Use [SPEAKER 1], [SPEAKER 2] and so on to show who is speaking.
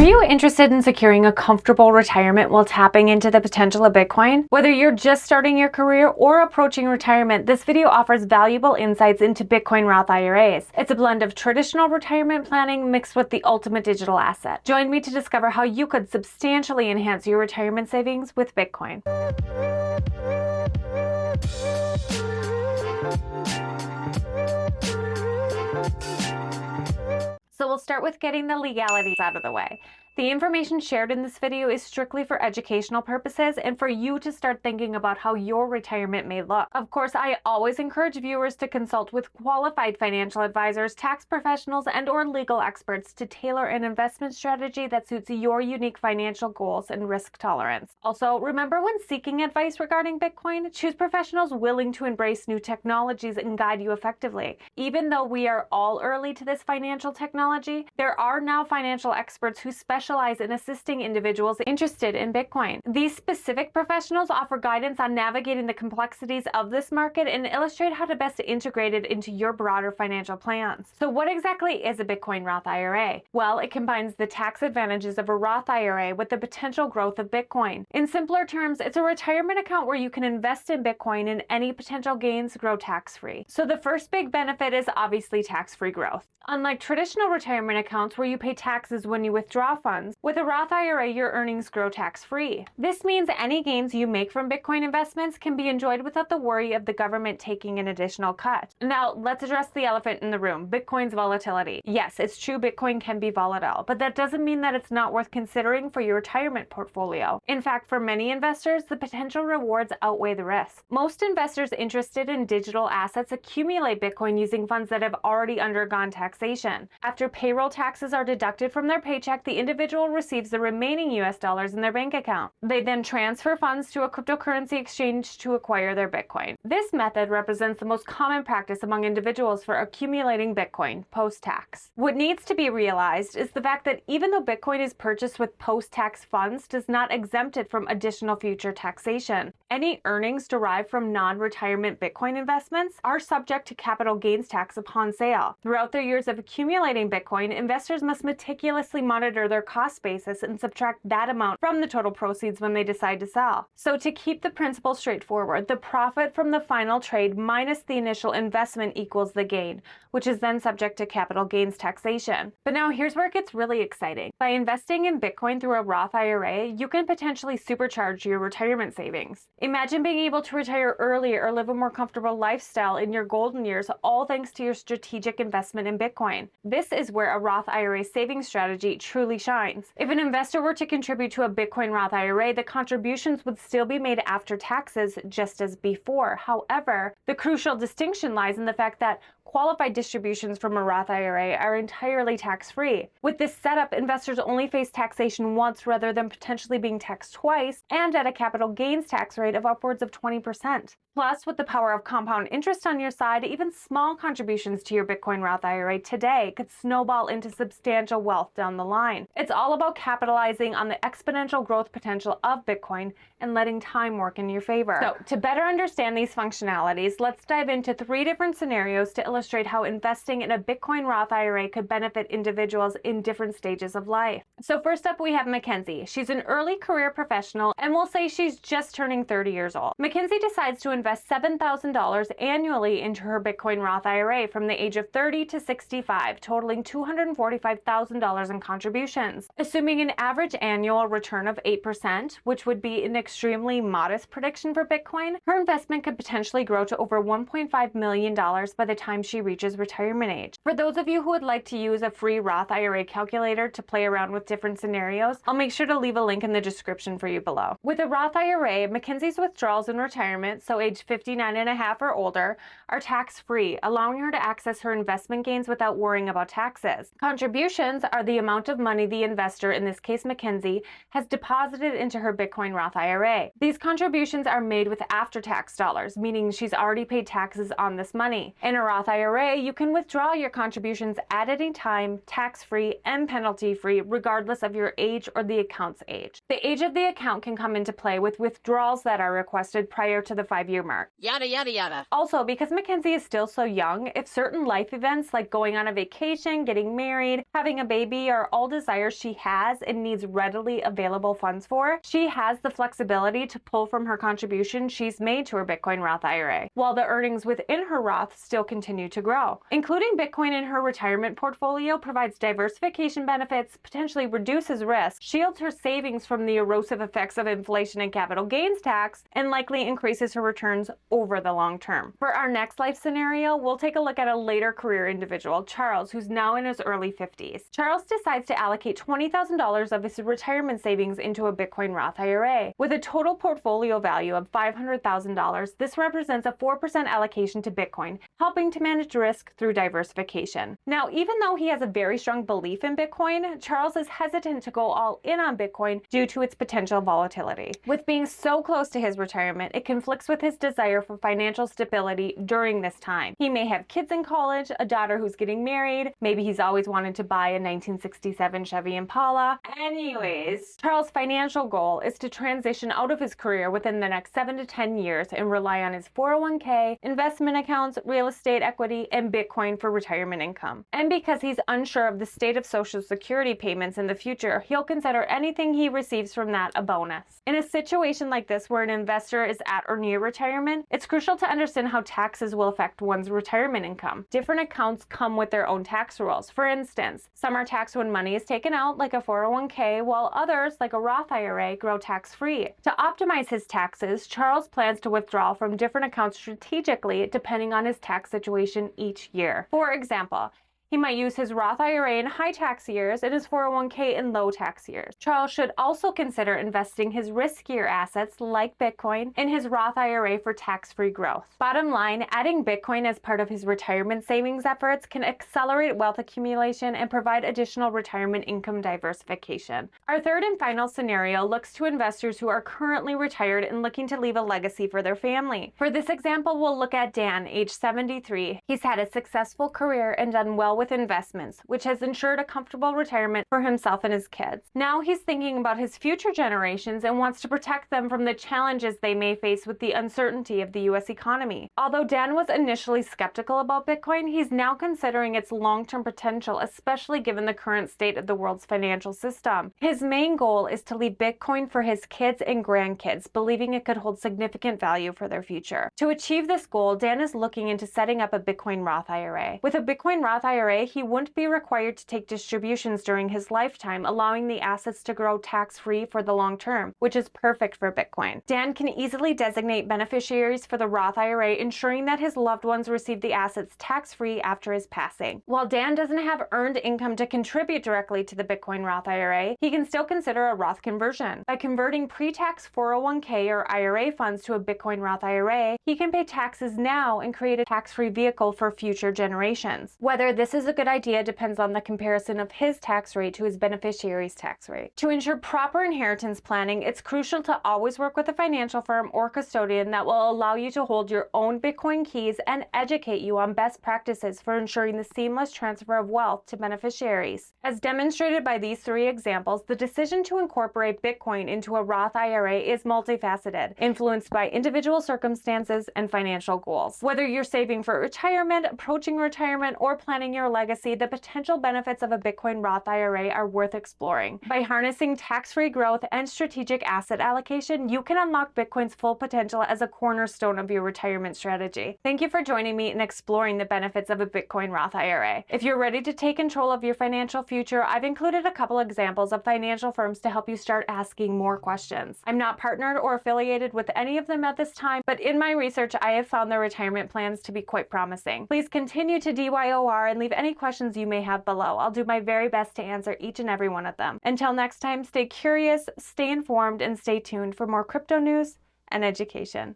[SPEAKER 1] Are you interested in securing a comfortable retirement while tapping into the potential of Bitcoin? Whether you're just starting your career or approaching retirement, this video offers valuable insights into Bitcoin Roth IRAs. It's a blend of traditional retirement planning mixed with the ultimate digital asset. Join me to discover how you could substantially enhance your retirement savings with Bitcoin. So we'll start with getting the legalities out of the way. The information shared in this video is strictly for educational purposes and for you to start thinking about how your retirement may look. Of course, I always encourage viewers to consult with qualified financial advisors, tax professionals, and/or legal experts to tailor an investment strategy that suits your unique financial goals and risk tolerance. Also, remember when seeking advice regarding Bitcoin, choose professionals willing to embrace new technologies and guide you effectively. Even though we are all early to this financial technology, there are now financial experts who specialize in assisting individuals interested in Bitcoin. These specific professionals offer guidance on navigating the complexities of this market and illustrate how to best integrate it into your broader financial plans. So what exactly is a Bitcoin Roth IRA? Well, it combines the tax advantages of a Roth IRA with the potential growth of Bitcoin. In simpler terms, it's a retirement account where you can invest in Bitcoin and any potential gains grow tax-free. So the first big benefit is obviously tax-free growth. Unlike traditional retirement accounts where you pay taxes when you withdraw funds, with a Roth IRA, your earnings grow tax-free. This means any gains you make from Bitcoin investments can be enjoyed without the worry of the government taking an additional cut. Now, let's address the elephant in the room, Bitcoin's volatility. Yes, it's true Bitcoin can be volatile, but that doesn't mean that it's not worth considering for your retirement portfolio. In fact, for many investors, the potential rewards outweigh the risks. Most investors interested in digital assets accumulate Bitcoin using funds that have already undergone taxation. After payroll taxes are deducted from their paycheck, the individual receives the remaining US dollars in their bank account. They then transfer funds to a cryptocurrency exchange to acquire their Bitcoin. This method represents the most common practice among individuals for accumulating Bitcoin post-tax. What needs to be realized is the fact that even though Bitcoin is purchased with post-tax funds does not exempt it from additional future taxation. Any earnings derived from non-retirement Bitcoin investments are subject to capital gains tax upon sale. Throughout their years of accumulating Bitcoin, investors must meticulously monitor their cost basis and subtract that amount from the total proceeds when they decide to sell. So to keep the principle straightforward, the profit from the final trade minus the initial investment equals the gain, which is then subject to capital gains taxation. But now here's where it gets really exciting. By investing in Bitcoin through a Roth IRA, you can potentially supercharge your retirement savings. Imagine being able to retire early or live a more comfortable lifestyle in your golden years, all thanks to your strategic investment in Bitcoin. This is where a Roth IRA savings strategy truly shines. If an investor were to contribute to a Bitcoin Roth IRA, the contributions would still be made after taxes just as before. However, the crucial distinction lies in the fact that qualified distributions from a Roth IRA are entirely tax-free. With this setup, investors only face taxation once rather than potentially being taxed twice, and at a capital gains tax rate of upwards of 20%. Plus, with the power of compound interest on your side, even small contributions to your Bitcoin Roth IRA today could snowball into substantial wealth down the line. It's all about capitalizing on the exponential growth potential of Bitcoin and letting time work in your favor. So, to better understand these functionalities, let's dive into 3 different scenarios to illustrate how investing in a Bitcoin Roth IRA could benefit individuals in different stages of life. So first up, we have Mackenzie. She's an early career professional, and we'll say she's just turning 30 years old. Mackenzie decides to invest $7,000 annually into her Bitcoin Roth IRA from the age of 30 to 65, totaling $245,000 in contributions. Assuming an average annual return of 8%, which would be an extremely modest prediction for Bitcoin, her investment could potentially grow to over $1.5 million by the time she reaches retirement age. For those of you who would like to use a free Roth IRA calculator to play around with different scenarios, I'll make sure to leave a link in the description for you below. With a Roth IRA, Mackenzie's withdrawals in retirement, so age 59 and a half or older, are tax-free, allowing her to access her investment gains without worrying about taxes. Contributions are the amount of money the investor, in this case Mackenzie, has deposited into her Bitcoin Roth IRA. These contributions are made with after-tax dollars, meaning she's already paid taxes on this money. In a Roth IRA, you can withdraw your contributions at any time, tax-free and penalty-free, regardless of your age or the account's age. The age of the account can come into play with withdrawals that are requested prior to the 5-year mark.
[SPEAKER 2] Yada, yada, yada.
[SPEAKER 1] Also, because Mackenzie is still so young, if certain life events like going on a vacation, getting married, having a baby are all desires she has and needs readily available funds for, she has the flexibility to pull from her contribution she's made to her Bitcoin Roth IRA, while the earnings within her Roth still continue to grow. Including Bitcoin in her retirement portfolio provides diversification benefits, potentially reduces risk, shields her savings from the erosive effects of inflation and capital gains tax, and likely increases her returns over the long term. For our next life scenario, we'll take a look at a later career individual, Charles, who's now in his early 50s. Charles decides to allocate $20,000 of his retirement savings into a Bitcoin Roth IRA. With a total portfolio value of $500,000, this represents a 4% allocation to Bitcoin, helping to manage risk through diversification. Now, even though he has a very strong belief in Bitcoin, Charles is hesitant to go all in on Bitcoin due to its potential volatility. With being so close to his retirement, it conflicts with his desire for financial stability during this time. He may have kids in college, a daughter who's getting married, maybe he's always wanted to buy a 1967 Chevy Impala. Anyways, Charles' financial goal is to transition out of his career within the next 7 to 10 years and rely on his 401k, investment accounts, real estate equity, and Bitcoin for retirement income. And because he's unsure of the state of Social Security payments in the future, he'll consider anything he receives from that a bonus. In a situation like this where an investor is at or near retirement, it's crucial to understand how taxes will affect one's retirement income. Different accounts come with their own tax rules. For instance, some are taxed when money is taken out, like a 401k, while others, like a Roth IRA, grow tax-free. To optimize his taxes, Charles plans to withdraw from different accounts strategically depending on his tax situation each year. For example, he might use his Roth IRA in high tax years and his 401k in low tax years. Charles should also consider investing his riskier assets like Bitcoin in his Roth IRA for tax-free growth. Bottom line, adding Bitcoin as part of his retirement savings efforts can accelerate wealth accumulation and provide additional retirement income diversification. Our third and final scenario looks to investors who are currently retired and looking to leave a legacy for their family. For this example, we'll look at Dan, age 73. He's had a successful career and done well with investments, which has ensured a comfortable retirement for himself and his kids. Now he's thinking about his future generations and wants to protect them from the challenges they may face with the uncertainty of the US economy. Although Dan was initially skeptical about Bitcoin, he's now considering its long-term potential, especially given the current state of the world's financial system. His main goal is to leave Bitcoin for his kids and grandkids, believing it could hold significant value for their future. To achieve this goal, Dan is looking into setting up a Bitcoin Roth IRA. With a Bitcoin Roth IRA, he wouldn't be required to take distributions during his lifetime, allowing the assets to grow tax-free for the long term, which is perfect for Bitcoin. Dan can easily designate beneficiaries for the Roth IRA, ensuring that his loved ones receive the assets tax-free after his passing. While Dan doesn't have earned income to contribute directly to the Bitcoin Roth IRA, he can still consider a Roth conversion. By converting pre-tax 401k or IRA funds to a Bitcoin Roth IRA, he can pay taxes now and create a tax-free vehicle for future generations. Whether this is a good idea depends on the comparison of his tax rate to his beneficiary's tax rate. To ensure proper inheritance planning, it's crucial to always work with a financial firm or custodian that will allow you to hold your own Bitcoin keys and educate you on best practices for ensuring the seamless transfer of wealth to beneficiaries. As demonstrated by these three examples, the decision to incorporate Bitcoin into a Roth IRA is multifaceted, influenced by individual circumstances and financial goals. Whether you're saving for retirement, approaching retirement, or planning your legacy, the potential benefits of a Bitcoin Roth IRA are worth exploring. By harnessing tax-free growth and strategic asset allocation, you can unlock Bitcoin's full potential as a cornerstone of your retirement strategy. Thank you for joining me in exploring the benefits of a Bitcoin Roth IRA. If you're ready to take control of your financial future, I've included a couple examples of financial firms to help you start asking more questions. I'm not partnered or affiliated with any of them at this time, but in my research, I have found their retirement plans to be quite promising. Please continue to DYOR and leave any questions you may have below. I'll do my very best to answer each and every one of them. Until next time, stay curious, stay informed, and stay tuned for more crypto news and education.